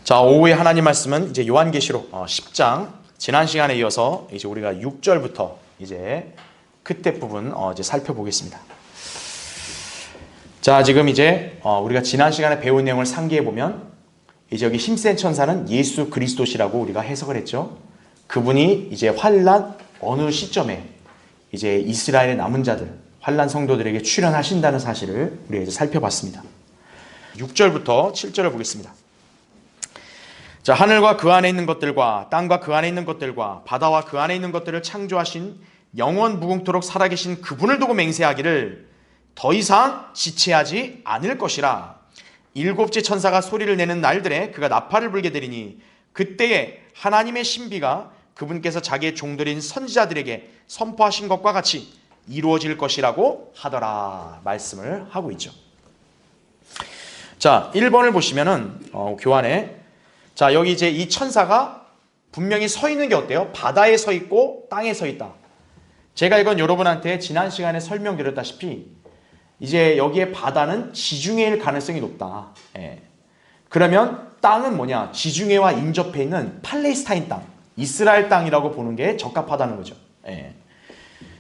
자, 오후에 하나님 말씀은 이제 요한계시록 10장, 지난 시간에 이어서 이제 우리가 6절부터 이제 끝에 부분 이제 살펴보겠습니다. 자, 지금 이제 우리가 지난 시간에 배운 내용을 상기해 보면 이제 여기 힘센 천사는 예수 그리스도시라고 우리가 해석을 했죠. 그분이 이제 환란 어느 시점에 이제 이스라엘의 남은 자들, 환란 성도들에게 출현하신다는 사실을 우리가 이제 살펴봤습니다. 6절부터 7절을 보겠습니다. 자, 하늘과 그 안에 있는 것들과 땅과 그 안에 있는 것들과 바다와 그 안에 있는 것들을 창조하신 영원 무궁토록 살아계신 그분을 두고 맹세하기를 더 이상 지체하지 않을 것이라. 일곱째 천사가 소리를 내는 날들에 그가 나팔을 불게 되리니 그때에 하나님의 신비가 그분께서 자기의 종들인 선지자들에게 선포하신 것과 같이 이루어질 것이라고 하더라 말씀을 하고 있죠. 자, 1번을 보시면은 교환에 자, 여기 이제 이 천사가 분명히 서 있는 게 어때요? 바다에 서 있고 땅에 서 있다. 제가 이건 여러분한테 지난 시간에 설명드렸다시피 이제 여기에 바다는 지중해일 가능성이 높다. 예. 그러면 땅은 뭐냐? 지중해와 인접해 있는 팔레스타인 땅, 이스라엘 땅이라고 보는 게 적합하다는 거죠. 예.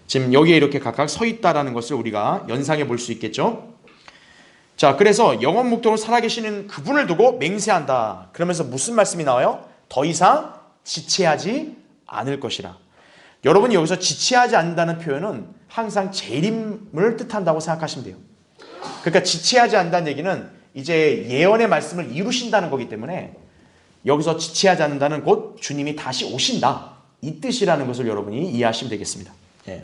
지금 여기에 이렇게 각각 서 있다라는 것을 우리가 연상해 볼 수 있겠죠. 자, 그래서 영원 묵도록 살아계시는 그분을 두고 맹세한다. 그러면서 무슨 말씀이 나와요? 더 이상 지체하지 않을 것이라. 여러분이 여기서 지체하지 않는다는 표현은 항상 재림을 뜻한다고 생각하시면 돼요. 그러니까 지체하지 않는다는 얘기는 이제 예언의 말씀을 이루신다는 거기 때문에 여기서 지체하지 않는다는 곧 주님이 다시 오신다. 이 뜻이라는 것을 여러분이 이해하시면 되겠습니다. 예.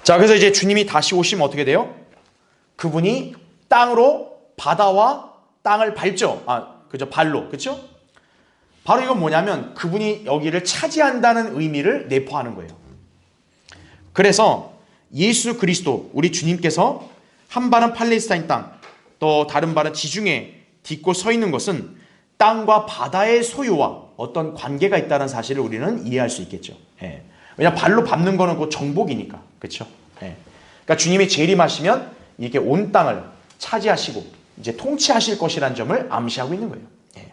자, 그래서 이제 주님이 다시 오시면 어떻게 돼요? 그분이 땅으로 바다와 땅을 밟죠. 그죠? 발로. 그렇죠? 바로 이건 뭐냐면 그분이 여기를 차지한다는 의미를 내포하는 거예요. 그래서 예수 그리스도 우리 주님께서 한 발은 팔레스타인 땅, 또 다른 발은 지중해 딛고 서 있는 것은 땅과 바다의 소유와 어떤 관계가 있다는 사실을 우리는 이해할 수 있겠죠. 예. 왜냐하면 발로 밟는 거는 그 정복이니까. 그렇죠? 예. 그러니까 주님이 재림하시면 이렇게 온 땅을 차지하시고 이제 통치하실 것이라는 점을 암시하고 있는 거예요. 예.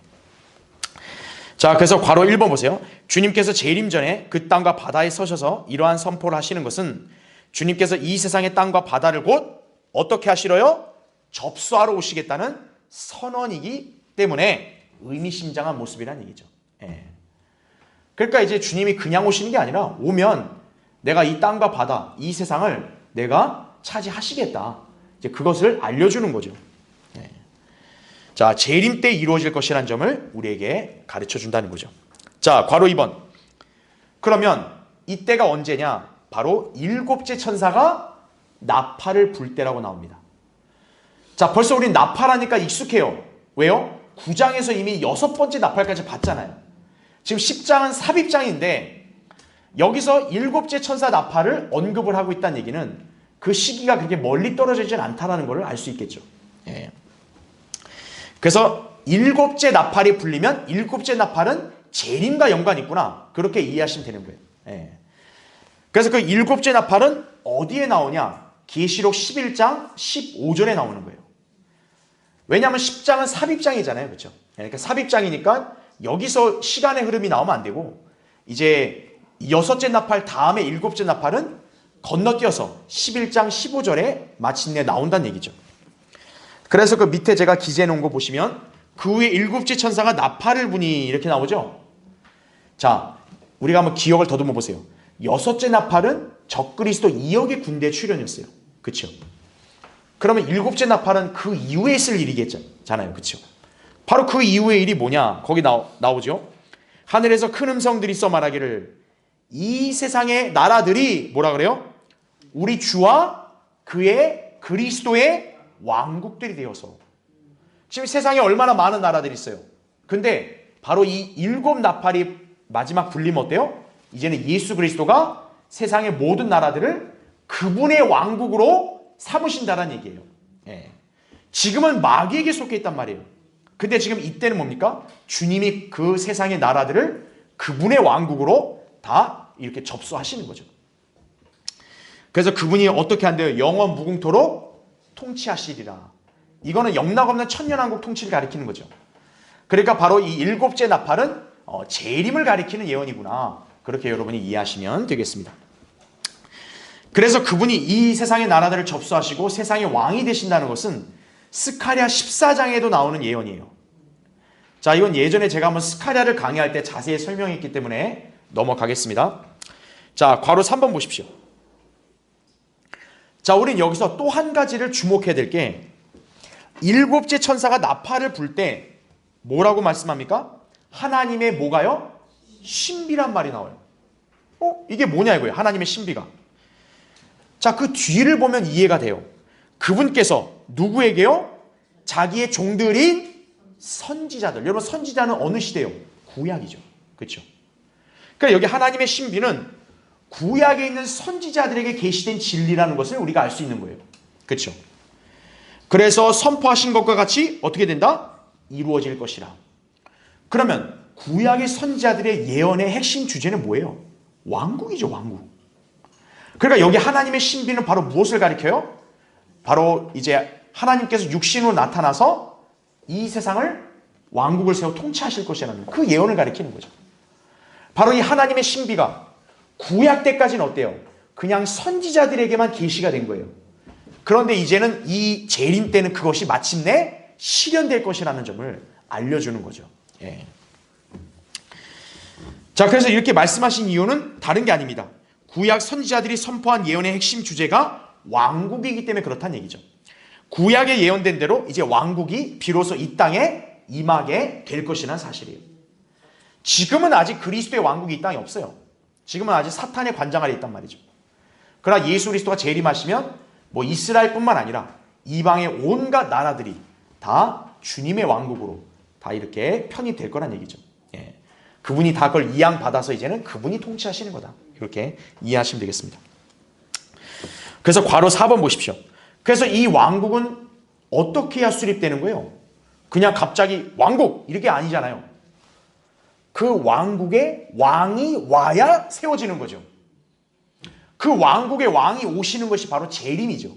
자, 그래서 괄호 1번 보세요. 주님께서 재림 전에 그 땅과 바다에 서셔서 이러한 선포를 하시는 것은 주님께서 이 세상의 땅과 바다를 곧 어떻게 하시러요? 접수하러 오시겠다는 선언이기 때문에 의미심장한 모습이라는 얘기죠. 예. 그러니까 이제 주님이 그냥 오시는 게 아니라 오면 내가 이 땅과 바다, 이 세상을 내가 차지하시겠다. 이제 그것을 알려주는 거죠. 네. 자, 재림 때 이루어질 것이라는 점을 우리에게 가르쳐 준다는 거죠. 자, 괄호 2번. 그러면 이때가 언제냐? 바로 일곱째 천사가 나팔을 불 때라고 나옵니다. 자, 벌써 우린 나팔하니까 익숙해요. 왜요? 9장에서 이미 6번째 나팔까지 봤잖아요. 지금 10장은 삽입장인데 여기서 일곱째 천사 나팔을 언급을 하고 있다는 얘기는 그 시기가 그렇게 멀리 떨어져 있지 않다는 것을 알 수 있겠죠. 예. 그래서 일곱째 나팔이 불리면 일곱째 나팔은 재림과 연관이 있구나. 그렇게 이해하시면 되는 거예요. 예. 그래서 그 일곱째 나팔은 어디에 나오냐? 계시록 11장 15절에 나오는 거예요. 왜냐하면 10장은 삽입장이잖아요. 그렇죠? 그러니까 삽입장이니까 여기서 시간의 흐름이 나오면 안 되고 이제 여섯째 나팔 다음에 일곱째 나팔은 건너뛰어서 11장 15절에 마침내 나온다는 얘기죠. 그래서 그 밑에 제가 기재해 놓은 거 보시면 그 후에 일곱째 천사가 나팔을 부니 이렇게 나오죠. 자, 우리가 한번 기억을 더듬어 보세요. 여섯째 나팔은 적그리스도 2억의 군대 출현이었어요. 그렇죠? 그러면 일곱째 나팔은 그 이후에 있을 일이겠잖아요. 그렇죠? 바로 그 이후의 일이 뭐냐? 거기 나오죠. 하늘에서 큰 음성들이 써 말하기를 이 세상의 나라들이 뭐라 그래요? 우리 주와 그의 그리스도의 왕국들이 되어서. 지금 세상에 얼마나 많은 나라들이 있어요. 근데 바로 이 일곱 나팔이 마지막 불리면 어때요? 이제는 예수 그리스도가 세상의 모든 나라들을 그분의 왕국으로 삼으신다는 얘기예요. 예. 지금은 마귀에게 속해 있단 말이에요. 근데 지금 이때는 뭡니까? 주님이 그 세상의 나라들을 그분의 왕국으로 다 이렇게 접수하시는 거죠. 그래서 그분이 어떻게 한대요? 영원 무궁토록 통치하시리라. 이거는 영락없는 천년왕국 통치를 가리키는 거죠. 그러니까 바로 이 일곱째 나팔은 재림을 가리키는 예언이구나. 그렇게 여러분이 이해하시면 되겠습니다. 그래서 그분이 이 세상의 나라들을 접수하시고 세상의 왕이 되신다는 것은 스가랴 14장에도 나오는 예언이에요. 자, 이건 예전에 제가 한번 스가랴를 강의할 때 자세히 설명했기 때문에 넘어가겠습니다. 자, 괄호 3번 보십시오. 자, 우린 여기서 또 한 가지를 주목해야 될 게 일곱째 천사가 나팔을 불 때 뭐라고 말씀합니까? 하나님의 뭐가요? 신비란 말이 나와요. 이게 뭐냐 이거예요. 하나님의 신비가. 자, 그 뒤를 보면 이해가 돼요. 그분께서 누구에게요? 자기의 종들인 선지자들. 여러분, 선지자는 어느 시대요? 구약이죠. 그렇죠? 그러니까 여기 하나님의 신비는 구약에 있는 선지자들에게 계시된 진리라는 것을 우리가 알 수 있는 거예요. 그렇죠? 그래서 선포하신 것과 같이 어떻게 된다? 이루어질 것이라. 그러면 구약의 선지자들의 예언의 핵심 주제는 뭐예요? 왕국이죠, 왕국. 그러니까 여기 하나님의 신비는 바로 무엇을 가리켜요? 바로 이제 하나님께서 육신으로 나타나서 이 세상을 왕국을 세워 통치하실 것이라는 그 예언을 가리키는 거죠. 바로 이 하나님의 신비가 구약 때까지는 어때요? 그냥 선지자들에게만 계시가 된 거예요. 그런데 이제는 이 재림 때는 그것이 마침내 실현될 것이라는 점을 알려주는 거죠. 예. 자, 그래서 이렇게 말씀하신 이유는 다른 게 아닙니다. 구약 선지자들이 선포한 예언의 핵심 주제가 왕국이기 때문에 그렇다는 얘기죠. 구약에 예언된 대로 이제 왕국이 비로소 이 땅에 임하게 될 것이라는 사실이에요. 지금은 아직 그리스도의 왕국이 이 땅에 없어요. 지금은 아직 사탄의 관장 아래 있단 말이죠. 그러나 예수 그리스도가 재림하시면 뭐 이스라엘뿐만 아니라 이방의 온갖 나라들이 다 주님의 왕국으로 다 이렇게 편입될 거란 얘기죠. 예. 그분이 다 그걸 이양받아서 이제는 그분이 통치하시는 거다. 이렇게 이해하시면 되겠습니다. 그래서 괄호 4번 보십시오. 그래서 이 왕국은 어떻게 해야 수립되는 거예요? 그냥 갑자기 왕국 이렇게 아니잖아요. 그 왕국에 왕이 와야 세워지는 거죠. 그 왕국의 왕이 오시는 것이 바로 재림이죠.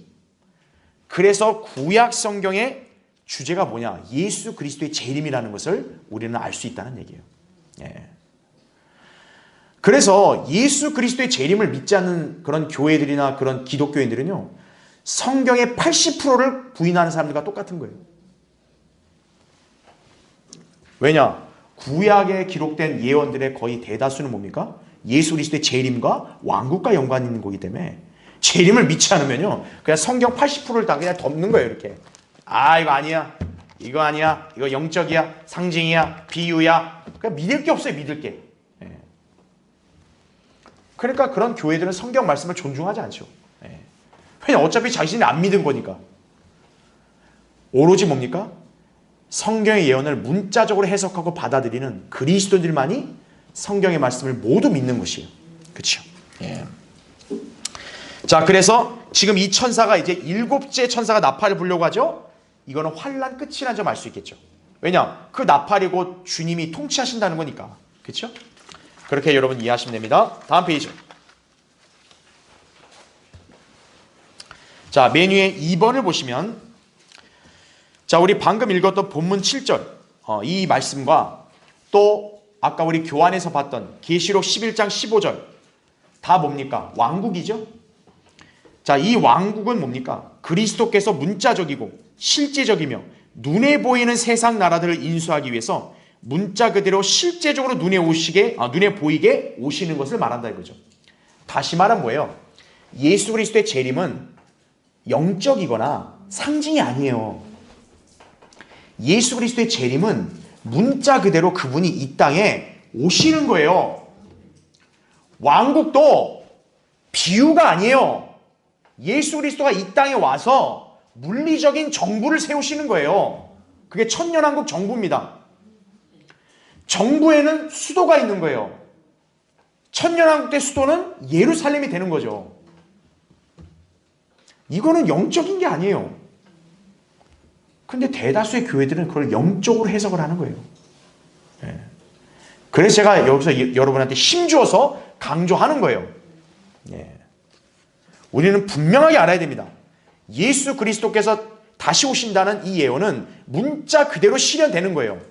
그래서 구약 성경의 주제가 뭐냐? 예수 그리스도의 재림이라는 것을 우리는 알 수 있다는 얘기예요. 예. 그래서 예수 그리스도의 재림을 믿지 않는 그런 교회들이나 그런 기독교인들은요, 성경의 80%를 부인하는 사람들과 똑같은 거예요. 왜냐? 구약에 기록된 예언들의 거의 대다수는 뭡니까? 예수 그리스도의 재림과 왕국과 연관이 있는 거기 때문에 재림을 믿지 않으면요, 그냥 성경 80%를 다 그냥 덮는 거예요. 이렇게. 아, 이거 아니야. 이거 아니야. 이거 영적이야. 상징이야. 비유야. 그냥 믿을 게 없어요. 믿을 게. 예. 그러니까 그런 교회들은 성경 말씀을 존중하지 않죠. 예. 왜냐면 어차피 자신이 안 믿은 거니까. 오로지 뭡니까? 성경의 예언을 문자적으로 해석하고 받아들이는 그리스도인들만이 성경의 말씀을 모두 믿는 것이에요. 그렇죠? 예. 자, 그래서 지금 이 천사가 이제 일곱째 천사가 나팔을 불려고 하죠. 이거는 환난 끝이라는 점 알 수 있겠죠. 왜냐? 그 나팔이 곧 주님이 통치하신다는 거니까. 그렇죠? 그렇게 여러분 이해하시면 됩니다. 다음 페이지. 자, 메뉴의 2번을 보시면, 자, 우리 방금 읽었던 본문 7절 이 말씀과 또 아까 우리 교환에서 봤던 계시록 11장 15절 다 뭡니까? 왕국이죠. 자, 이 왕국은 뭡니까? 그리스도께서 문자적이고 실제적이며 눈에 보이는 세상 나라들을 인수하기 위해서 문자 그대로 실제적으로 눈에 보이게 오시는 것을 말한다 이거죠. 다시 말하면 뭐예요? 예수 그리스도의 재림은 영적이거나 상징이 아니에요. 예수 그리스도의 재림은 문자 그대로 그분이 이 땅에 오시는 거예요. 왕국도 비유가 아니에요. 예수 그리스도가 이 땅에 와서 물리적인 정부를 세우시는 거예요. 그게 천년왕국 정부입니다. 정부에는 수도가 있는 거예요. 천년왕국 때 수도는 예루살렘이 되는 거죠. 이거는 영적인 게 아니에요. 근데 대다수의 교회들은 그걸 영적으로 해석을 하는 거예요. 예. 그래서 제가 여기서 여러분한테 힘주어서 강조하는 거예요. 예. 우리는 분명하게 알아야 됩니다. 예수 그리스도께서 다시 오신다는 이 예언은 문자 그대로 실현되는 거예요.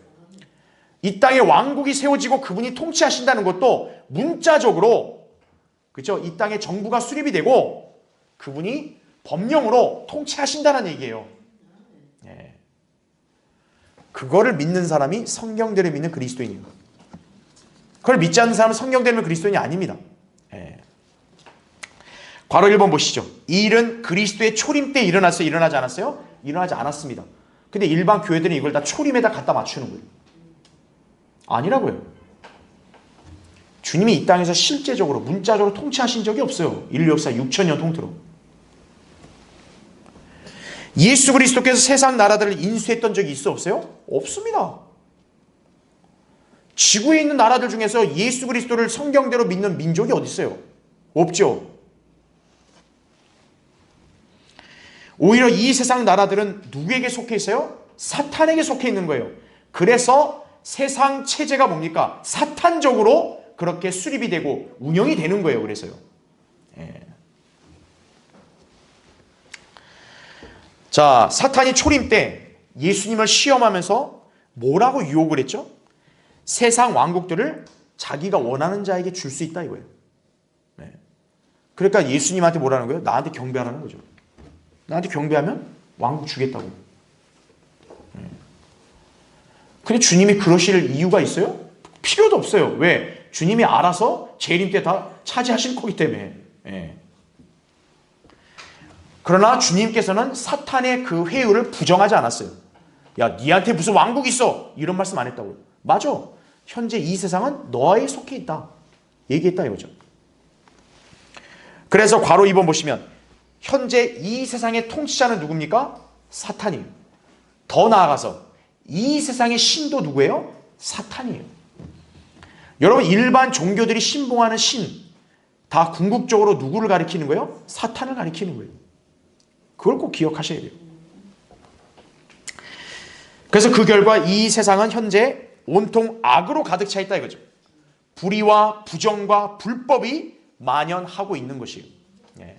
이 땅에 왕국이 세워지고 그분이 통치하신다는 것도 문자적으로, 그렇죠? 이 땅에 정부가 수립이 되고 그분이 법령으로 통치하신다는 얘기예요. 예. 그거를 믿는 사람이 성경대로 믿는 그리스도인이에요. 그걸 믿지 않는 사람은 성경대로 믿는 그리스도인이 아닙니다. 예. 괄호 1번 보시죠. 이 일은 그리스도의 초림 때 일어났어요? 일어나지 않았어요? 일어나지 않았습니다. 근데 일반 교회들은 이걸 다 초림에다 갖다 맞추는 거예요. 아니라고요. 주님이 이 땅에서 실제적으로 문자적으로 통치하신 적이 없어요. 인류 역사 6,000년 통틀어. 예수 그리스도께서 세상 나라들을 인수했던 적이 있어 없어요? 없습니다. 지구에 있는 나라들 중에서 예수 그리스도를 성경대로 믿는 민족이 어디 있어요? 없죠. 오히려 이 세상 나라들은 누구에게 속해 있어요? 사탄에게 속해 있는 거예요. 그래서 세상 체제가 뭡니까? 사탄적으로 그렇게 수립이 되고 운영이 되는 거예요. 그래서요. 예. 자, 사탄이 초림 때 예수님을 시험하면서 뭐라고 유혹을 했죠? 세상 왕국들을 자기가 원하는 자에게 줄 수 있다 이거예요. 네. 그러니까 예수님한테 뭐라는 거예요? 나한테 경배하라는 거죠. 나한테 경배하면 왕국 주겠다고. 네. 근데 주님이 그러실 이유가 있어요? 필요도 없어요. 왜? 주님이 알아서 재림 때 다 차지하실 거기 때문에. 네. 그러나 주님께서는 사탄의 그 회유를 부정하지 않았어요. 야, 니한테 무슨 왕국이 있어? 이런 말씀 안 했다고요. 맞아. 현재 이 세상은 너에 속해 있다. 얘기했다 이거죠. 그래서 괄호 2번 보시면 현재 이 세상의 통치자는 누굽니까? 사탄이에요. 더 나아가서 이 세상의 신도 누구예요? 사탄이에요. 여러분 일반 종교들이 신봉하는 신 다 궁극적으로 누구를 가리키는 거예요? 사탄을 가리키는 거예요. 그걸 꼭 기억하셔야 돼요. 그래서 그 결과 이 세상은 현재 온통 악으로 가득 차 있다 이거죠. 불의와 부정과 불법이 만연하고 있는 것이에요. 예.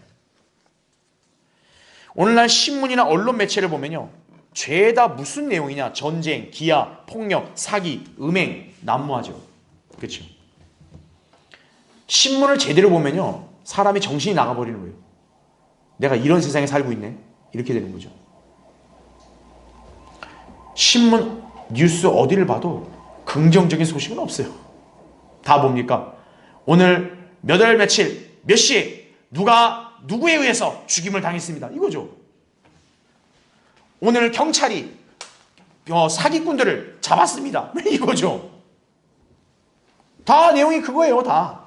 오늘날 신문이나 언론 매체를 보면요. 죄다 무슨 내용이냐? 전쟁, 기아, 폭력, 사기, 음행, 난무하죠. 그렇죠? 신문을 제대로 보면요. 사람이 정신이 나가버리는 거예요. 내가 이런 세상에 살고 있네. 이렇게 되는 거죠. 신문, 뉴스 어디를 봐도 긍정적인 소식은 없어요. 다 뭡니까? 오늘 몇 월 며칠 몇 시에 누가 누구에 의해서 죽임을 당했습니다. 이거죠. 오늘 경찰이 사기꾼들을 잡았습니다. 이거죠. 다 내용이 그거예요. 다.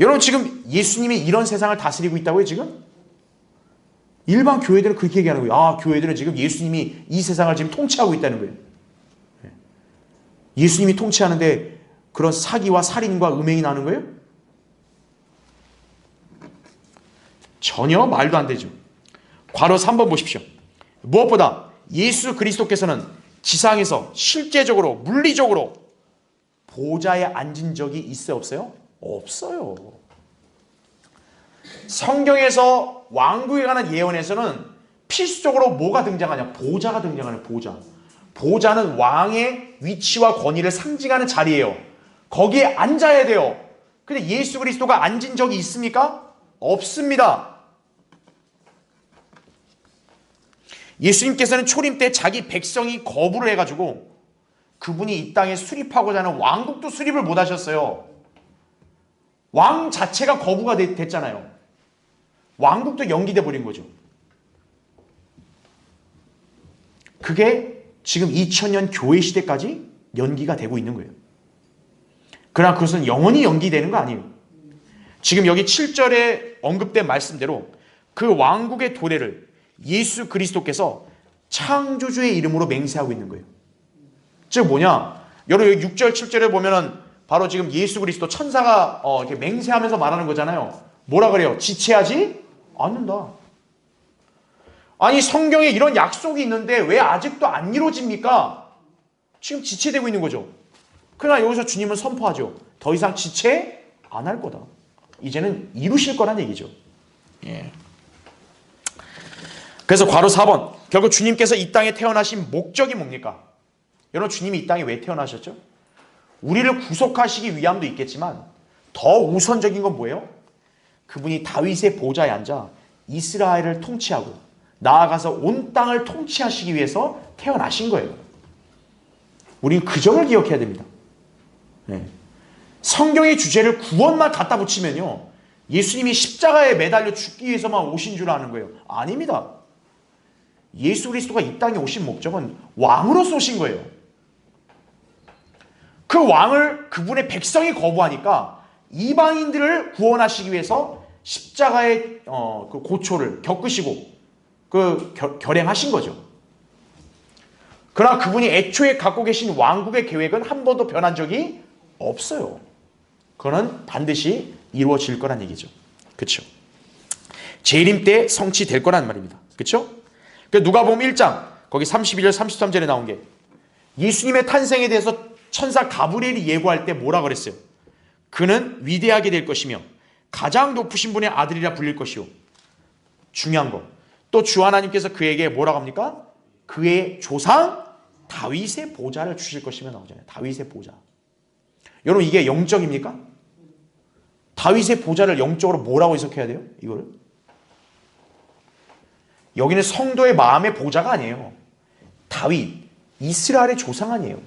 여러분 지금 예수님이 이런 세상을 다스리고 있다고요 지금? 일반 교회들은 그렇게 얘기하는 거예요. 아, 교회들은 지금 예수님이 이 세상을 지금 통치하고 있다는 거예요. 예수님이 통치하는데 그런 사기와 살인과 음행이 나는 거예요? 전혀 말도 안 되죠. 괄호 3번 보십시오. 무엇보다 예수 그리스도께서는 지상에서 실제적으로 물리적으로 보좌에 앉은 적이 있어요 없어요? 없어요. 성경에서 왕국에 관한 예언에서는 필수적으로 뭐가 등장하냐? 보좌가 등장하는 보좌. 보좌는 왕의 위치와 권위를 상징하는 자리예요. 거기에 앉아야 돼요. 근데 예수 그리스도가 앉은 적이 있습니까? 없습니다. 예수님께서는 초림 때 자기 백성이 거부를 해가지고 그분이 이 땅에 수립하고자 하는 왕국도 수립을 못 하셨어요. 왕 자체가 거부가 됐잖아요. 왕국도 연기돼 버린 거죠. 그게 지금 2000년 교회 시대까지 연기가 되고 있는 거예요. 그러나 그것은 영원히 연기되는 거 아니에요. 지금 여기 7절에 언급된 말씀대로 그 왕국의 도래를 예수 그리스도께서 창조주의 이름으로 맹세하고 있는 거예요. 즉 뭐냐? 여러분 여기 6절 7절에 보면은 바로 지금 예수 그리스도 천사가 이렇게 맹세하면서 말하는 거잖아요. 뭐라 그래요? 지체하지 않는다. 아니 성경에 이런 약속이 있는데 왜 아직도 안 이루어집니까? 지금 지체되고 있는 거죠. 그러나 여기서 주님은 선포하죠. 더 이상 지체 안 할 거다. 이제는 이루실 거란 얘기죠. 예. 그래서 괄호 4번 결국 주님께서 이 땅에 태어나신 목적이 뭡니까? 여러분, 주님이 이 땅에 왜 태어나셨죠? 우리를 구속하시기 위함도 있겠지만 더 우선적인 건 뭐예요? 그분이 다윗의 보좌에 앉아 이스라엘을 통치하고 나아가서 온 땅을 통치하시기 위해서 태어나신 거예요. 우리는 그 점을 기억해야 됩니다. 네. 성경의 주제를 구원만 갖다 붙이면요, 예수님이 십자가에 매달려 죽기 위해서만 오신 줄 아는 거예요. 아닙니다. 예수 그리스도가 이 땅에 오신 목적은 왕으로서 오신 거예요. 그 왕을 그분의 백성이 거부하니까 이방인들을 구원하시기 위해서 십자가의 그 고초를 겪으시고 결행하신 거죠. 그러나 그분이 애초에 갖고 계신 왕국의 계획은 한 번도 변한 적이 없어요. 그거는 반드시 이루어질 거란 얘기죠. 그렇죠? 재림 때 성취될 거란 말입니다. 그렇죠? 누가복음 1장 거기 32절 33절에 나온 게 예수님의 탄생에 대해서 천사 가브리엘이 예고할 때 뭐라 그랬어요? 그는 위대하게 될 것이며 가장 높으신 분의 아들이라 불릴 것이요. 중요한 거. 또 주 하나님께서 그에게 뭐라고 합니까? 그의 조상 다윗의 보좌를 주실 것이며 나오잖아요. 다윗의 보좌. 여러분, 이게 영적입니까? 다윗의 보좌를 영적으로 뭐라고 해석해야 돼요? 이거를? 여기는 성도의 마음의 보좌가 아니에요. 다윗, 이스라엘의 조상 아니에요.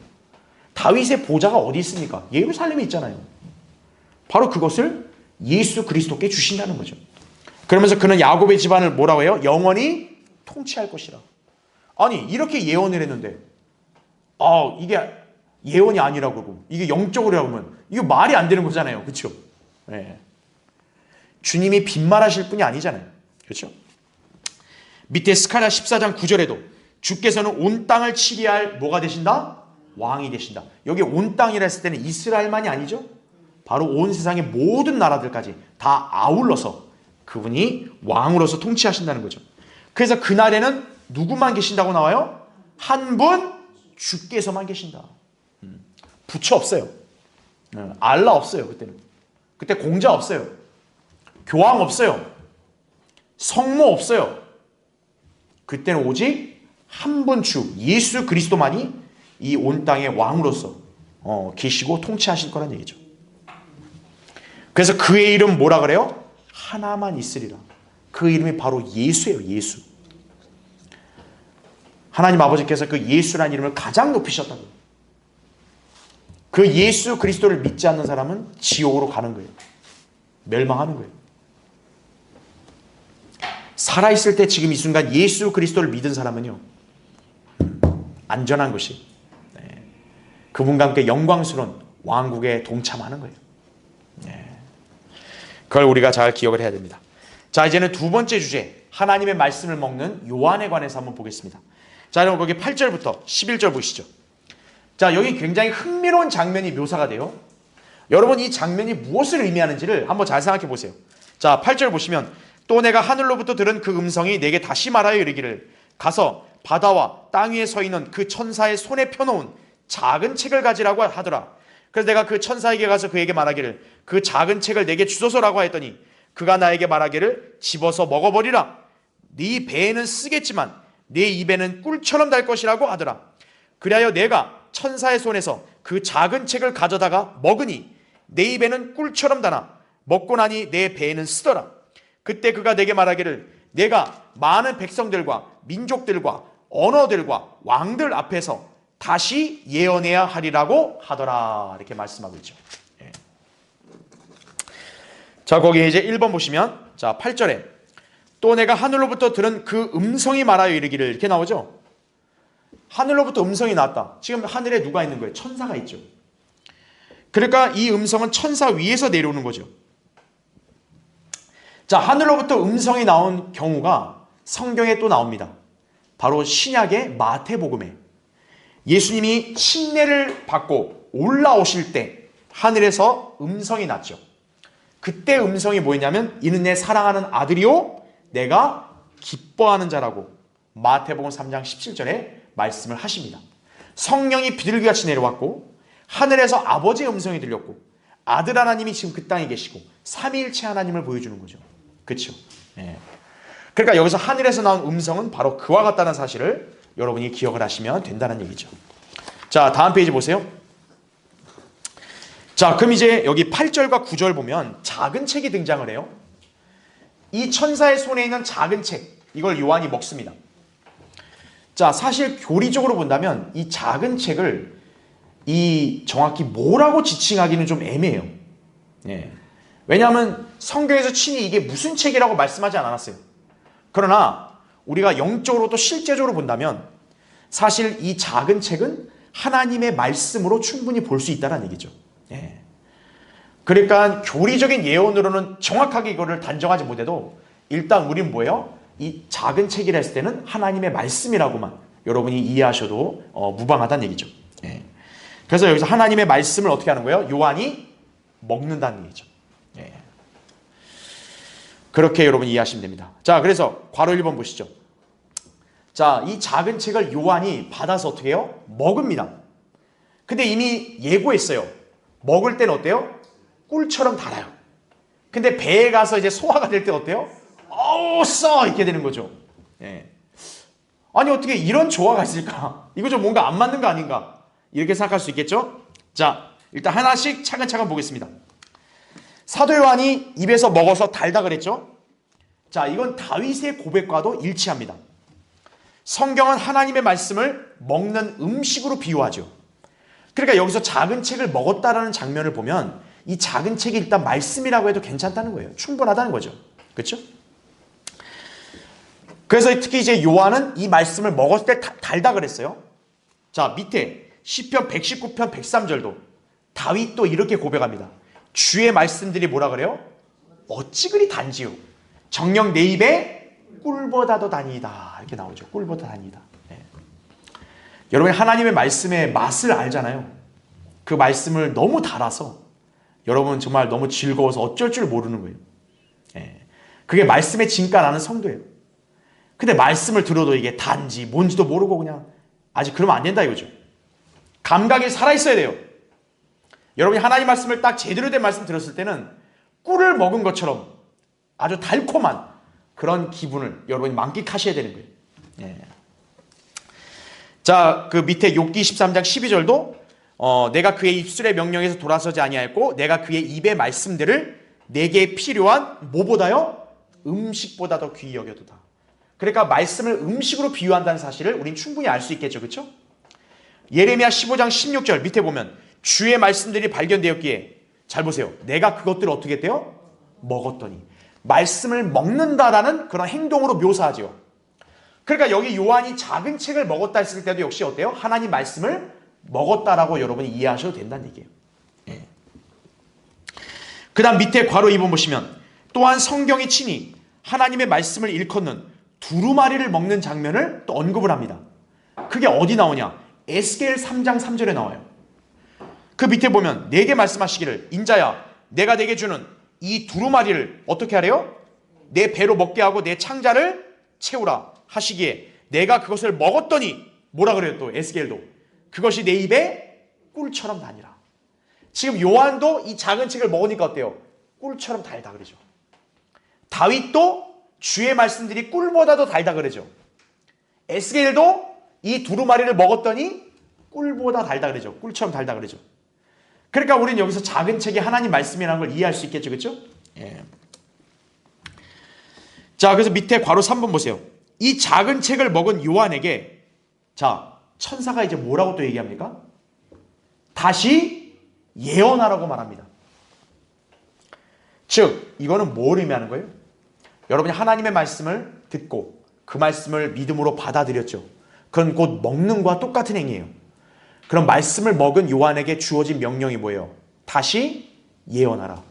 다윗의 보좌가 어디 있습니까? 예루살렘에 있잖아요. 바로 그것을 예수 그리스도께 주신다는 거죠. 그러면서 그는 야곱의 집안을 뭐라고 해요? 영원히 통치할 것이라. 아니, 이렇게 예언을 했는데 이게 예언이 아니라고 그러고 이게 영적으로 하면 이거 말이 안 되는 거잖아요. 그렇죠? 네. 주님이 빈말하실 분이 아니잖아요. 그렇죠? 밑에 스가랴 14장 9절에도 주께서는 온 땅을 치리할 뭐가 되신다? 왕이 되신다. 여기 온 땅이라 했을 때는 이스라엘만이 아니죠. 바로 온 세상의 모든 나라들까지 다 아울러서 그분이 왕으로서 통치하신다는 거죠. 그래서 그날에는 누구만 계신다고 나와요? 한 분 주께서만 계신다. 부처 없어요. 알라 없어요. 그때는. 그때 공자 없어요. 교황 없어요. 성모 없어요. 그때는 오직 한 분 주 예수 그리스도만이 이 온 땅의 왕으로서 계시고 통치하실 거란 얘기죠. 그래서 그의 이름 뭐라 그래요? 하나만 있으리라. 그 이름이 바로 예수예요. 예수. 하나님 아버지께서 그 예수라는 이름을 가장 높이셨다고. 그 예수 그리스도를 믿지 않는 사람은 지옥으로 가는 거예요. 멸망하는 거예요. 살아있을 때 지금 이 순간 예수 그리스도를 믿은 사람은요, 안전한 것이 그분과 함께 영광스러운 왕국에 동참하는 거예요. 그걸 우리가 잘 기억을 해야 됩니다. 자, 이제는 두 번째 주제, 하나님의 말씀을 먹는 요한에 관해서 한번 보겠습니다. 자, 여러분 거기 8절부터 11절 보시죠. 자, 여기 굉장히 흥미로운 장면이 묘사가 돼요. 여러분, 이 장면이 무엇을 의미하는지를 한번 잘 생각해 보세요. 자, 8절 보시면 또 내가 하늘로부터 들은 그 음성이 내게 다시 말하여 이르기를 가서 바다와 땅 위에 서 있는 그 천사의 손에 펴놓은 작은 책을 가지라고 하더라. 그래서 내가 그 천사에게 가서 그에게 말하기를 그 작은 책을 내게 주소서라고 했더니 그가 나에게 말하기를 집어서 먹어버리라. 네 배에는 쓰겠지만 네 입에는 꿀처럼 달 것이라고 하더라. 그리하여 내가 천사의 손에서 그 작은 책을 가져다가 먹으니 내 입에는 꿀처럼 다나 먹고 나니 내 배에는 쓰더라. 그때 그가 내게 말하기를 내가 많은 백성들과 민족들과 언어들과 왕들 앞에서 다시 예언해야 하리라고 하더라. 이렇게 말씀하고 있죠. 예. 자, 거기 이제 1번 보시면, 자, 8절에 또 내가 하늘로부터 들은 그 음성이 말하여 이르기를, 이렇게 나오죠. 하늘로부터 음성이 나왔다. 지금 하늘에 누가 있는 거예요? 천사가 있죠. 그러니까 이 음성은 천사 위에서 내려오는 거죠. 자, 하늘로부터 음성이 나온 경우가 성경에 또 나옵니다. 바로 신약의 마태복음에 예수님이 침례를 받고 올라오실 때 하늘에서 음성이 났죠. 그때 음성이 뭐였냐면 이는 내 사랑하는 아들이요 내가 기뻐하는 자라고 마태복음 3장 17절에 말씀을 하십니다. 성령이 비둘기같이 내려왔고 하늘에서 아버지의 음성이 들렸고 아들 하나님이 지금 그 땅에 계시고 삼위일체 하나님을 보여주는 거죠. 그렇죠? 예. 그러니까 여기서 하늘에서 나온 음성은 바로 그와 같다는 사실을 여러분이 기억을 하시면 된다는 얘기죠. 자, 다음 페이지 보세요. 자, 그럼 이제 여기 8절과 9절 보면 작은 책이 등장을 해요. 이 천사의 손에 있는 작은 책, 이걸 요한이 먹습니다. 자, 사실 교리적으로 본다면 이 작은 책을 정확히 뭐라고 지칭하기는 좀 애매해요. 예. 왜냐하면 성경에서 친히 이게 무슨 책이라고 말씀하지 않았어요. 그러나 우리가 영적으로도 실제적으로 본다면 사실 이 작은 책은 하나님의 말씀으로 충분히 볼 수 있다는 얘기죠. 예. 그러니까 교리적인 예언으로는 정확하게 이거를 단정하지 못해도 일단 우린 뭐예요? 이 작은 책이라 했을 때는 하나님의 말씀이라고만 여러분이 이해하셔도 무방하다는 얘기죠. 예. 그래서 여기서 하나님의 말씀을 어떻게 하는 거예요? 요한이 먹는다는 얘기죠. 예. 그렇게 여러분 이해하시면 됩니다. 자, 그래서 괄호 1번 보시죠. 자, 이 작은 책을 요한이 받아서 어떻게 해요? 먹습니다. 근데 이미 예고했어요. 먹을 때는 어때요? 꿀처럼 달아요. 근데 배에 가서 이제 소화가 될 때 어때요? 어우, 써! 이렇게 되는 거죠. 예. 아니, 어떻게 이런 조화가 있을까? 이거 좀 뭔가 안 맞는 거 아닌가? 이렇게 생각할 수 있겠죠? 자, 일단 하나씩 차근차근 보겠습니다. 사도 요한이 입에서 먹어서 달다 그랬죠? 자, 이건 다윗의 고백과도 일치합니다. 성경은 하나님의 말씀을 먹는 음식으로 비유하죠. 그러니까 여기서 작은 책을 먹었다라는 장면을 보면 이 작은 책이 일단 말씀이라고 해도 괜찮다는 거예요. 충분하다는 거죠. 그렇죠? 그래서 특히 이제 요한은 이 말씀을 먹었을 때 달다 그랬어요. 자, 밑에 시편 119편 103절도 다윗도 이렇게 고백합니다. 주의 말씀들이 뭐라 그래요? 어찌 그리 단지요. 정녕 내 입에 꿀보다도 단이다. 이렇게 나오죠. 꿀보다 단이다. 네. 여러분 하나님의 말씀의 맛을 알잖아요. 그 말씀을 너무 달아서 여러분 정말 너무 즐거워서 어쩔 줄 모르는 거예요. 네. 그게 말씀의 진가 나는 성도예요. 근데 말씀을 들어도 이게 단지 뭔지도 모르고 그냥 아직 그러면 안 된다 이거죠. 감각이 살아있어야 돼요. 여러분이 하나님 말씀을 딱 제대로 된 말씀 들었을 때는 꿀을 먹은 것처럼 아주 달콤한 그런 기분을 여러분이 만끽하셔야 되는 거예요. 예. 자, 그 밑에 욥기 13장 12절도 내가 그의 입술의 명령에서 돌아서지 아니하였고 내가 그의 입의 말씀들을 내게 필요한 뭐보다요? 음식보다 더 귀히 여겨도다. 그러니까 말씀을 음식으로 비유한다는 사실을 우린 충분히 알 수 있겠죠. 그렇죠? 예레미야 15장 16절 밑에 보면 주의 말씀들이 발견되었기에 잘 보세요. 내가 그것들을 어떻게 했대요? 먹었더니. 말씀을 먹는다라는 그런 행동으로 묘사하죠. 그러니까 여기 요한이 작은 책을 먹었다 했을 때도 역시 어때요? 하나님 말씀을 먹었다라고 여러분이 이해하셔도 된다는 얘기예요. 예. 그 다음 밑에 괄호 2번 보시면 또한 성경이 친히 하나님의 말씀을 일컫는 두루마리를 먹는 장면을 또 언급을 합니다. 그게 어디 나오냐? 에스겔 3장 3절에 나와요. 그 밑에 보면 내게 말씀하시기를 인자야 내가 내게 주는 이 두루마리를 어떻게 하래요? 내 배로 먹게 하고 내 창자를 채우라 하시기에 내가 그것을 먹었더니 뭐라 그래요? 또 에스겔도 그것이 내 입에 꿀처럼 다니라. 지금 요한도 이 작은 책을 먹으니까 어때요? 꿀처럼 달다 그러죠. 다윗도 주의 말씀들이 꿀보다도 달다 그러죠. 에스겔도 이 두루마리를 먹었더니 꿀보다 달다 그러죠. 꿀처럼 달다 그러죠. 그러니까 우리는 여기서 작은 책이 하나님 말씀이라는 걸 이해할 수 있겠죠. 그렇죠? 예. 자, 그래서 밑에 괄호 3번 보세요. 이 작은 책을 먹은 요한에게 자, 천사가 이제 뭐라고 또 얘기합니까? 다시 예언하라고 말합니다. 즉, 이거는 뭘 의미하는 거예요? 여러분이 하나님의 말씀을 듣고 그 말씀을 믿음으로 받아들였죠. 그건 곧 먹는 것과 똑같은 행위예요. 그럼 말씀을 먹은 요한에게 주어진 명령이 뭐예요? 다시 예언하라.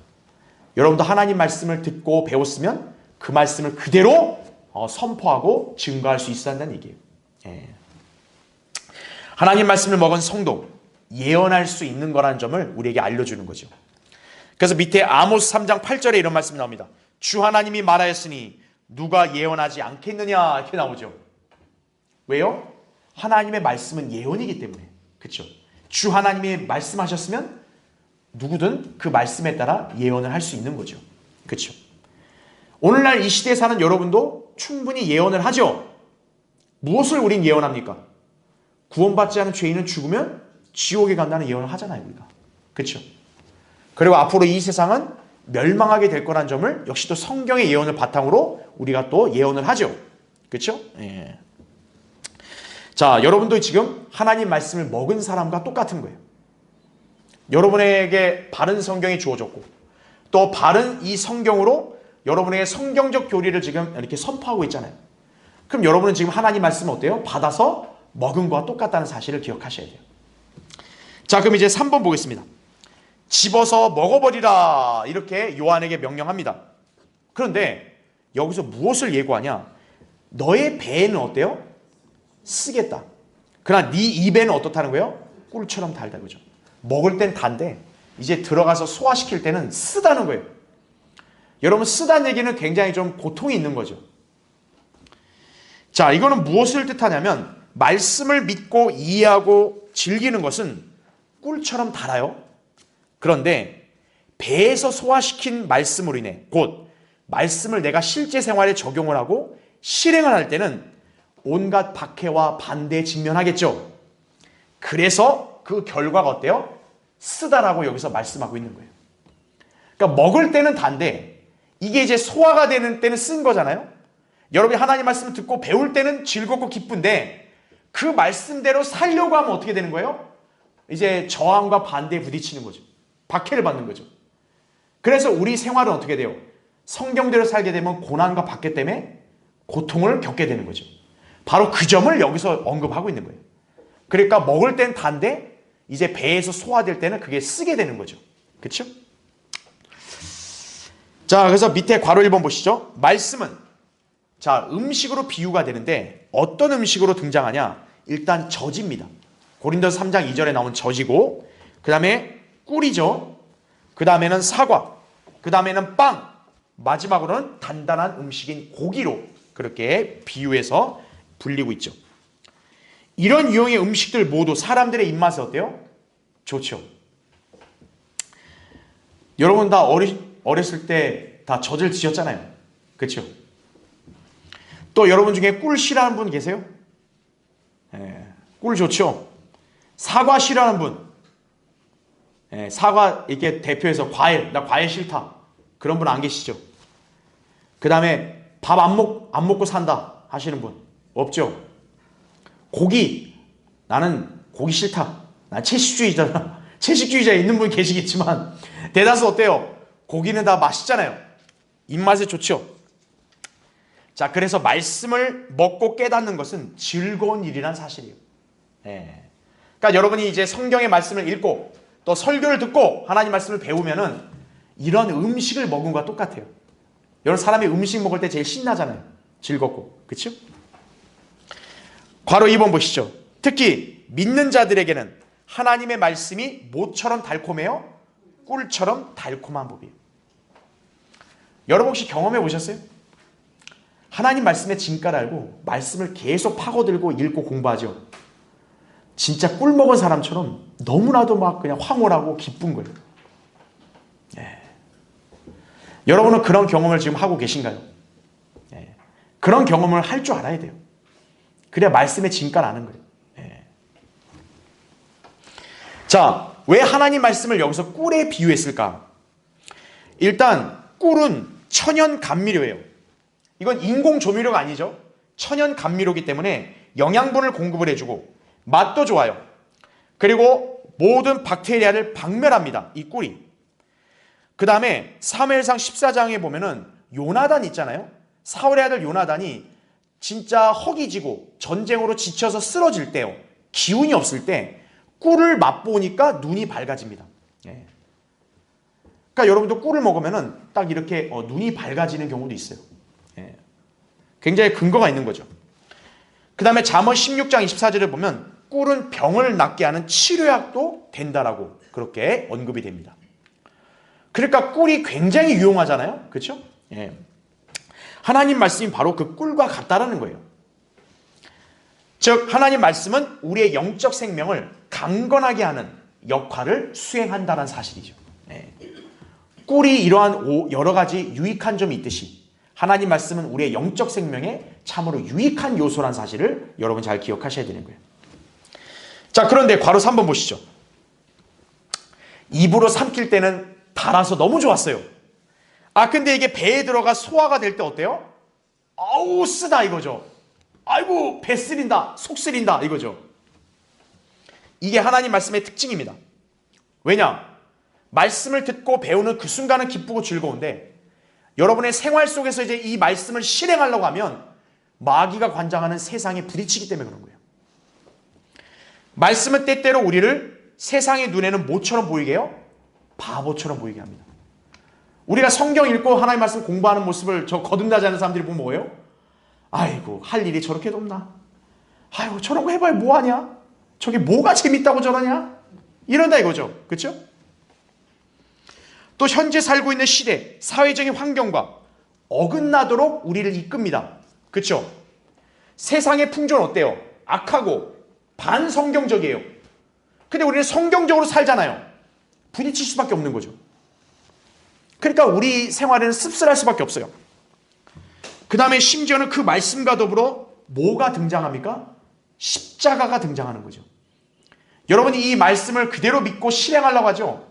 여러분도 하나님 말씀을 듣고 배웠으면 그 말씀을 그대로 선포하고 증거할 수 있어야 한다는 얘기예요. 예. 하나님 말씀을 먹은 성도, 예언할 수 있는 거라는 점을 우리에게 알려주는 거죠. 그래서 밑에 아모스 3장 8절에 이런 말씀이 나옵니다. 주 하나님이 말하였으니 누가 예언하지 않겠느냐 이렇게 나오죠. 왜요? 하나님의 말씀은 예언이기 때문에. 그렇죠? 주 하나님이 말씀하셨으면 누구든 그 말씀에 따라 예언을 할 수 있는 거죠. 그렇죠? 오늘날 이 시대에 사는 여러분도 충분히 예언을 하죠. 무엇을 우린 예언합니까? 구원받지 않은 죄인은 죽으면 지옥에 간다는 예언을 하잖아요, 우리가. 그렇죠? 그리고 앞으로 이 세상은 멸망하게 될 거란 점을 역시 또 성경의 예언을 바탕으로 우리가 또 예언을 하죠. 그렇죠? 예. 자, 여러분도 지금 하나님 말씀을 먹은 사람과 똑같은 거예요. 여러분에게 바른 성경이 주어졌고 또 바른 이 성경으로 여러분에게 성경적 교리를 지금 이렇게 선포하고 있잖아요. 그럼 여러분은 지금 하나님 말씀 어때요? 받아서 먹은 거와 똑같다는 사실을 기억하셔야 돼요. 자, 그럼 이제 3번 보겠습니다. 집어서 먹어버리라, 이렇게 요한에게 명령합니다. 그런데 여기서 무엇을 예고하냐? 너의 배에는 어때요? 쓰겠다. 그러나 네 입에는 어떻다는 거예요? 꿀처럼 달다, 그죠? 먹을 땐 단데 이제 들어가서 소화시킬 때는 쓰다는 거예요. 여러분, 쓰다는 얘기는 굉장히 좀 고통이 있는 거죠. 자, 이거는 무엇을 뜻하냐면 말씀을 믿고 이해하고 즐기는 것은 꿀처럼 달아요. 그런데 배에서 소화시킨 말씀으로 인해 곧 말씀을 내가 실제 생활에 적용을 하고 실행을 할 때는 온갖 박해와 반대에 직면하겠죠. 그래서 그 결과가 어때요? 쓰다라고 여기서 말씀하고 있는 거예요. 그러니까 먹을 때는 단데 이게 이제 소화가 되는 때는 쓴 거잖아요. 여러분이 하나님 말씀을 듣고 배울 때는 즐겁고 기쁜데 그 말씀대로 살려고 하면 어떻게 되는 거예요? 이제 저항과 반대에 부딪히는 거죠. 박해를 받는 거죠. 그래서 우리 생활은 어떻게 돼요? 성경대로 살게 되면 고난과 박해 때문에 고통을 겪게 되는 거죠. 바로 그 점을 여기서 언급하고 있는 거예요. 그러니까 먹을 땐 단데 이제 배에서 소화될 때는 그게 쓰게 되는 거죠. 그렇죠? 자, 그래서 밑에 괄호 1번 보시죠. 말씀은 자, 음식으로 비유가 되는데 어떤 음식으로 등장하냐? 일단 젖입니다. 고린도서 3장 2절에 나온 젖이고 그 다음에 꿀이죠. 그 다음에는 사과, 그 다음에는 빵, 마지막으로는 단단한 음식인 고기로 그렇게 비유해서 불리고 있죠. 이런 유형의 음식들 모두 사람들의 입맛에 어때요? 좋죠. 여러분 다 어렸을 때 다 젖을 드셨잖아요. 그렇죠? 또 여러분 중에 꿀 싫어하는 분 계세요? 예, 꿀 좋죠. 사과 싫어하는 분, 예, 사과 이렇게 대표해서 과일, 나 과일 싫다, 그런 분 안 계시죠? 그 다음에 밥 안 먹고 산다 하시는 분 없죠? 고기, 나는 고기 싫다, 난 채식주의자다, 채식주의자 있는 분 계시겠지만 대다수 어때요? 고기는 다 맛있잖아요. 입맛에 좋죠. 자, 그래서 말씀을 먹고 깨닫는 것은 즐거운 일이란 사실이에요. 예. 그러니까 여러분이 이제 성경의 말씀을 읽고 또 설교를 듣고 하나님 말씀을 배우면은 이런 음식을 먹은 것과 똑같아요. 여러분, 사람이 음식 먹을 때 제일 신나잖아요. 즐겁고. 그렇죠? 괄호 2번 보시죠. 특히 믿는 자들에게는 하나님의 말씀이 뭐처럼 달콤해요? 꿀처럼 달콤한 법이에요. 여러분 혹시 경험해 보셨어요? 하나님 말씀의 진가를 알고 말씀을 계속 파고들고 읽고 공부하죠. 진짜 꿀 먹은 사람처럼 너무나도 막 그냥 황홀하고 기쁜 거예요. 예. 여러분은 그런 경험을 지금 하고 계신가요? 예. 그런 경험을 할 줄 알아야 돼요. 그래야 말씀의 진가를 아는 거예요. 예. 자, 왜 하나님 말씀을 여기서 꿀에 비유했을까? 일단 꿀은 천연 감미료예요. 이건 인공 조미료가 아니죠. 천연 감미료이기 때문에 영양분을 공급을 해주고 맛도 좋아요. 그리고 모든 박테리아를 박멸합니다. 이 꿀이. 그 다음에 사무엘상 14장에 보면은 요나단 있잖아요. 사울의 아들 요나단이 진짜 허기지고 전쟁으로 지쳐서 쓰러질 때요, 기운이 없을 때 꿀을 맛보니까 눈이 밝아집니다. 예. 그러니까 여러분도 꿀을 먹으면은 딱 이렇게 눈이 밝아지는 경우도 있어요. 예. 굉장히 근거가 있는 거죠. 그 다음에 잠언 16장 24절을 보면 꿀은 병을 낫게 하는 치료약도 된다라고 그렇게 언급이 됩니다. 그러니까 꿀이 굉장히 유용하잖아요. 그렇죠? 예. 하나님 말씀이 바로 그 꿀과 같다라는 거예요. 즉 하나님 말씀은 우리의 영적 생명을 강건하게 하는 역할을 수행한다는 사실이죠. 예. 꿀이 이러한 여러 가지 유익한 점이 있듯이 하나님 말씀은 우리의 영적 생명에 참으로 유익한 요소란 사실을 여러분 잘 기억하셔야 되는 거예요. 자, 그런데 괄호 3번 보시죠. 입으로 삼킬 때는 달아서 너무 좋았어요. 근데 이게 배에 들어가 소화가 될 때 어때요? 아우, 쓰다 이거죠. 아이고, 배 쓰린다, 속 쓰린다 이거죠. 이게 하나님 말씀의 특징입니다. 왜냐? 말씀을 듣고 배우는 그 순간은 기쁘고 즐거운데 여러분의 생활 속에서 이제 이 말씀을 실행하려고 하면 마귀가 관장하는 세상에 부딪히기 때문에 그런 거예요. 말씀은 때때로 우리를 세상의 눈에는 뭐처럼 보이게 해요? 바보처럼 보이게 합니다. 우리가 성경 읽고 하나님 말씀 공부하는 모습을 저 거듭나지 않은 사람들이 보면 뭐예요? 아이고, 할 일이 저렇게도 없나? 아이고, 저런 거 해봐야 뭐하냐? 저게 뭐가 재밌다고 저러냐? 이런다 이거죠. 그렇죠? 또 현재 살고 있는 시대, 사회적인 환경과 어긋나도록 우리를 이끕니다. 그렇죠? 세상의 풍조는 어때요? 악하고 반성경적이에요. 근데 우리는 성경적으로 살잖아요. 부딪힐 수밖에 없는 거죠. 그러니까 우리 생활에는 씁쓸할 수밖에 없어요. 그 다음에 심지어는 그 말씀과 더불어 뭐가 등장합니까? 십자가가 등장하는 거죠. 여러분이 이 말씀을 그대로 믿고 실행하려고 하죠.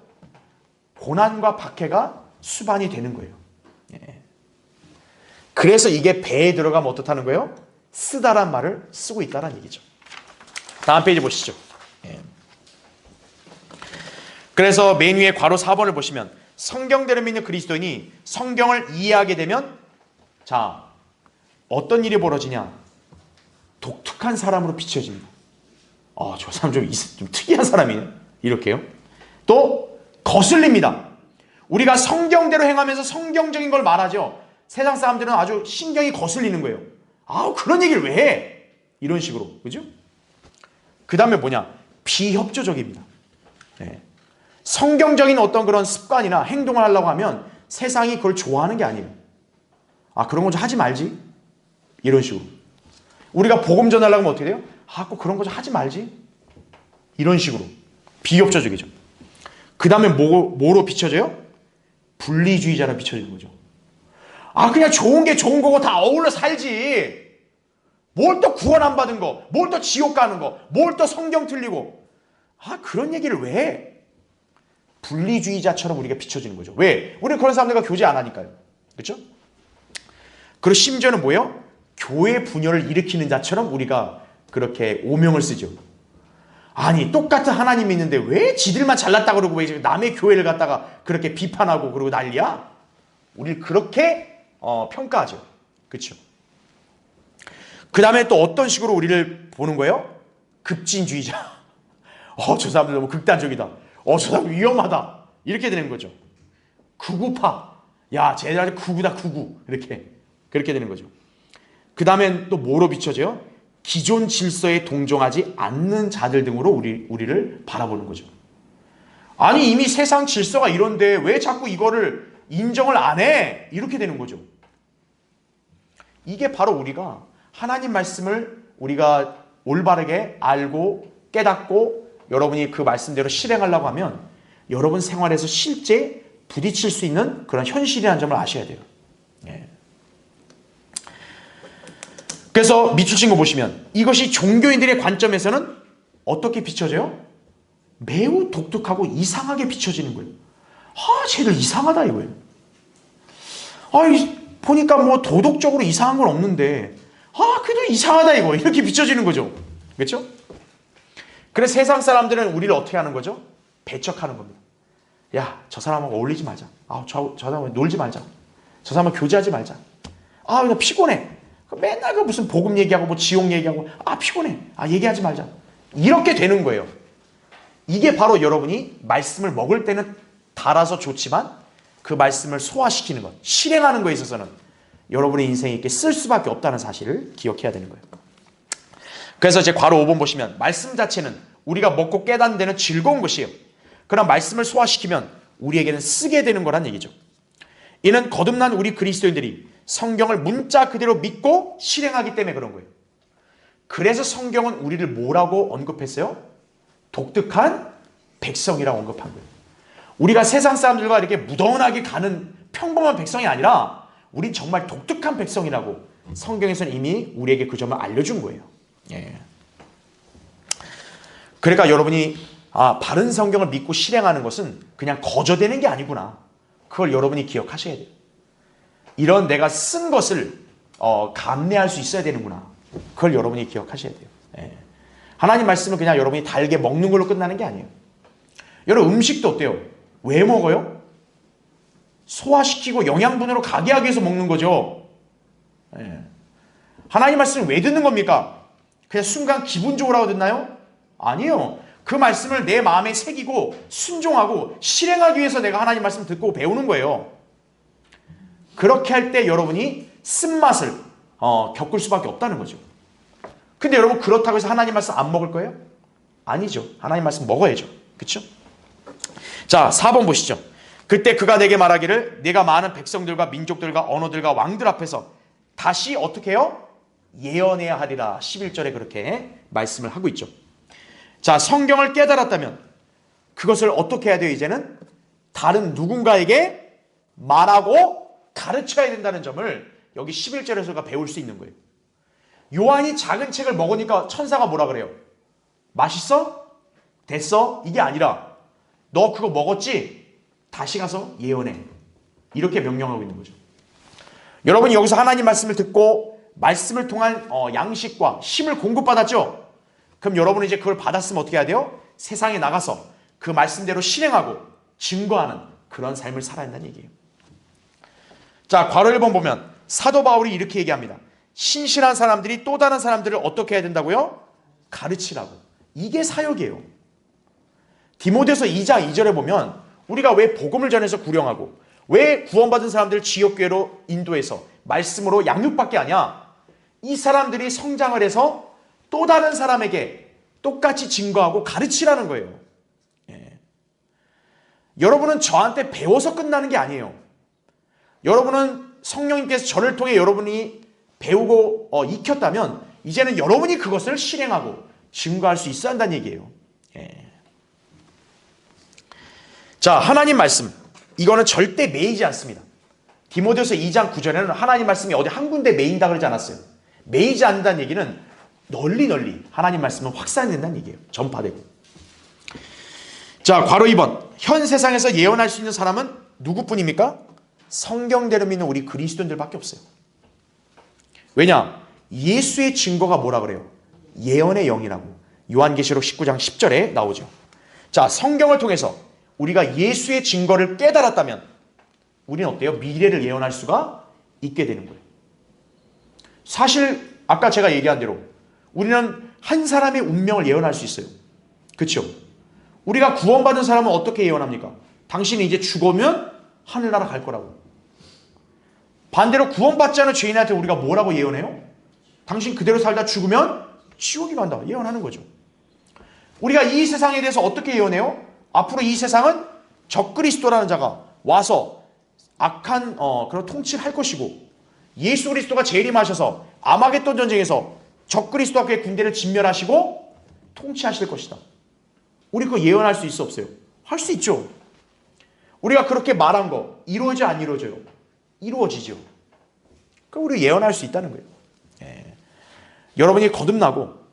고난과 박해가 수반이 되는 거예요. 그래서 이게 배에 들어가면 어떻다는 거예요? 쓰다란 말을 쓰고 있다는 얘기죠. 다음 페이지 보시죠. 그래서 맨 위에 괄호 4번을 보시면 성경대로 믿는 그리스도인이 성경을 이해하게 되면 자, 어떤 일이 벌어지냐? 독특한 사람으로 비춰집니다. 저 사람 좀 특이한 사람이에요. 이렇게요. 또 거슬립니다. 우리가 성경대로 행하면서 성경적인 걸 말하죠. 세상 사람들은 아주 신경이 거슬리는 거예요. 그런 얘기를 왜 해? 이런 식으로. 그죠? 그 다음에 뭐냐? 비협조적입니다. 성경적인 어떤 그런 습관이나 행동을 하려고 하면 세상이 그걸 좋아하는 게 아니에요. 그런 거 좀 하지 말지. 이런 식으로. 우리가 복음 전하려고 하면 어떻게 돼요? 꼭 그런 거 좀 하지 말지. 이런 식으로. 비협조적이죠. 그 다음에 뭐로 비춰져요? 분리주의자로 비춰지는 거죠. 그냥 좋은 게 좋은 거고 다 어울려 살지. 뭘 또 구원 안 받은 거, 뭘 또 지옥 가는 거, 뭘 또 성경 틀리고. 그런 얘기를 왜 해? 분리주의자처럼 우리가 비춰지는 거죠. 왜? 우리는 그런 사람들과 교제 안 하니까요. 그렇죠? 그리고 심지어는 뭐예요? 교회 분열을 일으키는 자처럼 우리가 그렇게 오명을 쓰죠. 똑같은 하나님이 있는데 왜 지들만 잘났다고 그러고 왜 남의 교회를 갖다가 그렇게 비판하고 그러고 난리야? 우리를 그렇게 평가하죠. 그렇죠? 그 다음에 또 어떤 식으로 우리를 보는 거예요? 급진주의자. 저 사람들 너무 극단적이다. 저 사람 위험하다. 이렇게 되는 거죠. 극우파. 야, 쟤들 극우다, 극우. 그렇게 되는 거죠. 그 다음엔 또 뭐로 비춰져요? 기존 질서에 동정하지 않는 자들 등으로 우리를 바라보는 거죠. 이미 세상 질서가 이런데 왜 자꾸 이거를 인정을 안 해? 이렇게 되는 거죠. 이게 바로 우리가 하나님 말씀을 우리가 올바르게 알고 깨닫고 여러분이 그 말씀대로 실행하려고 하면 여러분 생활에서 실제 부딪힐 수 있는 그런 현실이라는 점을 아셔야 돼요. 그래서 밑줄 친 거 보시면 이것이 종교인들의 관점에서는 어떻게 비춰져요? 매우 독특하고 이상하게 비춰지는 거예요. 쟤들 이상하다 이거예요. 보니까 뭐 도덕적으로 이상한 건 없는데 그래도 이상하다 이거. 이렇게 비춰지는 거죠. 그렇죠? 그래서 세상 사람들은 우리를 어떻게 하는 거죠? 배척하는 겁니다. 야, 저 사람하고 어울리지 말자. 저 사람하고 놀지 말자. 저 사람하고 교제하지 말자. 나 피곤해. 맨날 무슨 복음 얘기하고 뭐 지옥 얘기하고 피곤해. 얘기하지 말자. 이렇게 되는 거예요. 이게 바로 여러분이 말씀을 먹을 때는 달아서 좋지만 그 말씀을 소화시키는 것, 실행하는 거에 있어서는 여러분의 인생에 이렇게 쓸 수밖에 없다는 사실을 기억해야 되는 거예요. 그래서 이제 괄호 5번 보시면 말씀 자체는 우리가 먹고 깨닫는 데는 즐거운 것이에요. 그러나 말씀을 소화시키면 우리에게는 쓰게 되는 거란 얘기죠. 이는 거듭난 우리 그리스도인들이 성경을 문자 그대로 믿고 실행하기 때문에 그런 거예요. 그래서 성경은 우리를 뭐라고 언급했어요? 독특한 백성이라고 언급한 거예요. 우리가 세상 사람들과 이렇게 무던하게 가는 평범한 백성이 아니라 우린 정말 독특한 백성이라고 성경에서는 이미 우리에게 그 점을 알려준 거예요. 예. 그러니까 여러분이 바른 성경을 믿고 실행하는 것은 그냥 거저되는 게 아니구나. 그걸 여러분이 기억하셔야 돼요. 이런 내가 쓴 것을 감내할 수 있어야 되는구나. 그걸 여러분이 기억하셔야 돼요. 예. 하나님 말씀은 그냥 여러분이 달게 먹는 걸로 끝나는 게 아니에요. 여러분 음식도 어때요? 왜 먹어요? 소화시키고 영양분으로 가게 하기 위해서 먹는 거죠. 예. 하나님 말씀을 왜 듣는 겁니까? 그냥 순간 기분 좋으라고 듣나요? 아니에요. 그 말씀을 내 마음에 새기고 순종하고 실행하기 위해서 내가 하나님 말씀 듣고 배우는 거예요. 그렇게 할 때 여러분이 쓴맛을 겪을 수밖에 없다는 거죠. 근데 여러분 그렇다고 해서 하나님 말씀 안 먹을 거예요? 아니죠. 하나님 말씀 먹어야죠. 그렇죠? 자, 4번 보시죠. 그때 그가 내게 말하기를 내가 많은 백성들과 민족들과 언어들과 왕들 앞에서 다시 어떻게 해요? 예언해야 하리라. 11절에 그렇게 말씀을 하고 있죠. 자, 성경을 깨달았다면 그것을 어떻게 해야 돼요? 이제는 다른 누군가에게 말하고 가르쳐야 된다는 점을 여기 11절에서가 배울 수 있는 거예요. 요한이 작은 책을 먹으니까 천사가 뭐라 그래요? 맛있어? 됐어? 이게 아니라 너 그거 먹었지? 다시 가서 예언해. 이렇게 명령하고 있는 거죠. 여러분이 여기서 하나님 말씀을 듣고 말씀을 통한 양식과 힘을 공급받았죠? 그럼 여러분은 이제 그걸 받았으면 어떻게 해야 돼요? 세상에 나가서 그 말씀대로 실행하고 증거하는 그런 삶을 살아야 한다는 얘기예요. 자, 괄호 1번 보면 사도 바울이 이렇게 얘기합니다. 신실한 사람들이 또 다른 사람들을 어떻게 해야 된다고요? 가르치라고. 이게 사역이에요. 디모데서 2장 2절에 보면 우리가 왜 복음을 전해서 구령하고 왜 구원받은 사람들을 지역교회로 인도해서 말씀으로 양육받게 하냐? 이 사람들이 성장을 해서 또 다른 사람에게 똑같이 증거하고 가르치라는 거예요. 예. 여러분은 저한테 배워서 끝나는 게 아니에요. 여러분은 성령님께서 저를 통해 여러분이 배우고 익혔다면 이제는 여러분이 그것을 실행하고 증거할 수 있어야 한다는 얘기예요. 예. 자, 하나님 말씀 이거는 절대 매이지 않습니다. 디모데서 2장 9절에는 하나님 말씀이 어디 한 군데 매인다 그러지 않았어요. 매이지 않는다는 얘기는 널리 하나님 말씀은 확산된다는 얘기예요. 전파되고. 자, 괄호 2번. 현 세상에서 예언할 수 있는 사람은 누구뿐입니까? 성경대로 믿는 우리 그리스도인들밖에 없어요. 왜냐? 예수의 증거가 뭐라 그래요? 예언의 영이라고. 요한계시록 19장 10절에 나오죠. 자, 성경을 통해서 우리가 예수의 증거를 깨달았다면 우리는 어때요? 미래를 예언할 수가 있게 되는 거예요. 사실 아까 제가 얘기한 대로 우리는 한 사람의 운명을 예언할 수 있어요. 그렇죠? 우리가 구원받은 사람은 어떻게 예언합니까? 당신이 이제 죽으면 하늘나라 갈 거라고. 반대로 구원받지 않은 죄인한테 우리가 뭐라고 예언해요? 당신 그대로 살다 죽으면 지옥이 간다. 예언하는 거죠. 우리가 이 세상에 대해서 어떻게 예언해요? 앞으로 이 세상은 적그리스도라는 자가 와서 악한 그런 통치를 할 것이고 예수 그리스도가 재림하셔서 아마겟돈 전쟁에서 적그리스도와 그의 군대를 진멸하시고 통치하실 것이다. 우리 그거 예언할 수 있어 없어요? 할 수 있죠. 우리가 그렇게 말한 거 이루어져 안 이루어져요? 이루어지죠. 그럼 우리 예언할 수 있다는 거예요. 예. 여러분이 거듭나고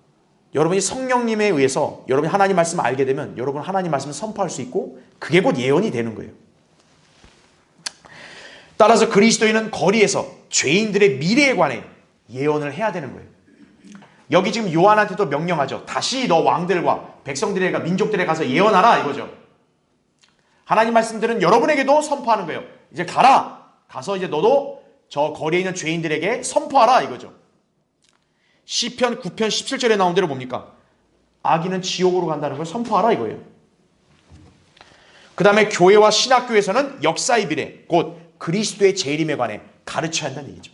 여러분이 성령님에 의해서 여러분이 하나님 말씀을 알게 되면 여러분 하나님 말씀을 선포할 수 있고 그게 곧 예언이 되는 거예요. 따라서 그리스도인은 거리에서 죄인들의 미래에 관해 예언을 해야 되는 거예요. 여기 지금 요한한테도 명령하죠. 다시 너 왕들과 백성들에게 민족들에 가서 예언하라 이거죠. 하나님 말씀들은 여러분에게도 선포하는 거예요. 이제 가라. 가서 이제 너도 저 거리에 있는 죄인들에게 선포하라 이거죠. 시편 9편 17절에 나온 대로 뭡니까? 악인은 지옥으로 간다는 걸 선포하라 이거예요. 그 다음에 교회와 신학교에서는 역사의 비례 곧 그리스도의 재림에 관해 가르쳐야 한다는 얘기죠.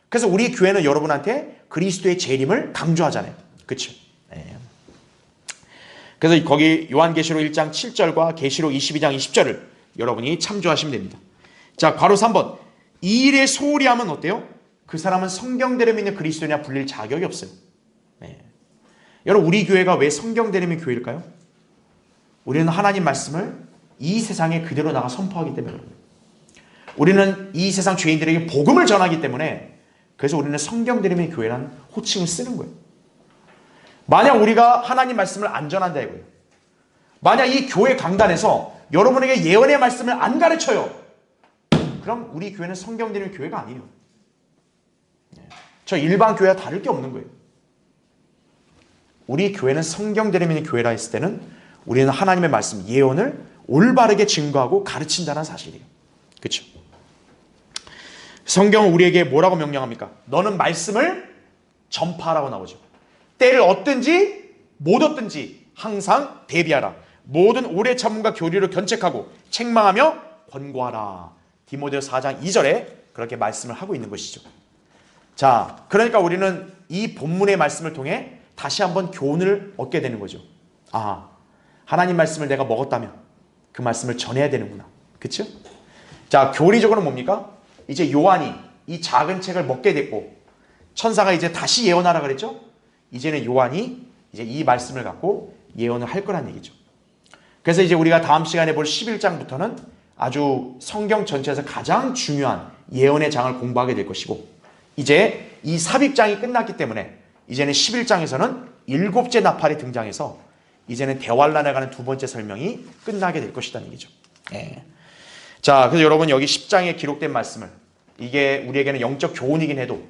그래서 우리 교회는 여러분한테 그리스도의 재림을 강조하잖아요. 그렇죠? 네. 그래서 거기 요한계시록 1장 7절과 계시록 22장 20절을 여러분이 참조하시면 됩니다. 자, 괄호 3번. 이 일에 소홀히 하면 어때요? 그 사람은 성경대로 믿는 그리스도냐 불릴 자격이 없어요. 네. 여러분 우리 교회가 왜 성경대로 믿는 교회일까요? 우리는 하나님 말씀을 이 세상에 그대로 나가 선포하기 때문에 그래요. 우리는 이 세상 죄인들에게 복음을 전하기 때문에 그래서 우리는 성경 들음의 교회라는 호칭을 쓰는 거예요. 만약 우리가 하나님 말씀을 안 전한다 이거예요. 만약 이 교회 강단에서 여러분에게 예언의 말씀을 안 가르쳐요. 그럼 우리 교회는 성경 들음의 교회가 아니에요. 저 일반 교회와 다를 게 없는 거예요. 우리 교회는 성경 들음의 교회라 했을 때는 우리는 하나님의 말씀, 예언을 올바르게 증거하고 가르친다는 사실이에요. 그렇죠? 성경은 우리에게 뭐라고 명령합니까? 너는 말씀을 전파하라고 나오죠. 때를 얻든지 못 얻든지 항상 대비하라. 모든 오래 참음과 교리를 견책하고 책망하며 권고하라. 디모데후서 4장 2절에 그렇게 말씀을 하고 있는 것이죠. 자, 그러니까 우리는 이 본문의 말씀을 통해 다시 한번 교훈을 얻게 되는 거죠. 아, 하나님 말씀을 내가 먹었다면 그 말씀을 전해야 되는구나. 그렇죠? 자, 교리적으로는 뭡니까? 이제 요한이 이 작은 책을 먹게 됐고 천사가 이제 다시 예언하라 그랬죠? 이제는 요한이 이제 이 말씀을 갖고 예언을 할 거란 얘기죠. 그래서 이제 우리가 다음 시간에 볼 11장부터는 아주 성경 전체에서 가장 중요한 예언의 장을 공부하게 될 것이고 이제 이 삽입장이 끝났기 때문에 이제는 11장에서는 7째 나팔이 등장해서 이제는 대환란에 관한 두 번째 설명이 끝나게 될 것이라는 얘기죠. 예. 자, 그래서 여러분 여기 10장에 기록된 말씀을 이게 우리에게는 영적 교훈이긴 해도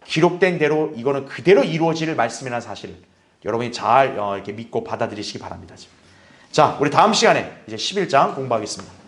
기록된 대로 이거는 그대로 이루어질 말씀이라는 사실을 여러분이 잘 이렇게 믿고 받아들이시기 바랍니다. 자, 우리 다음 시간에 이제 11장 공부하겠습니다.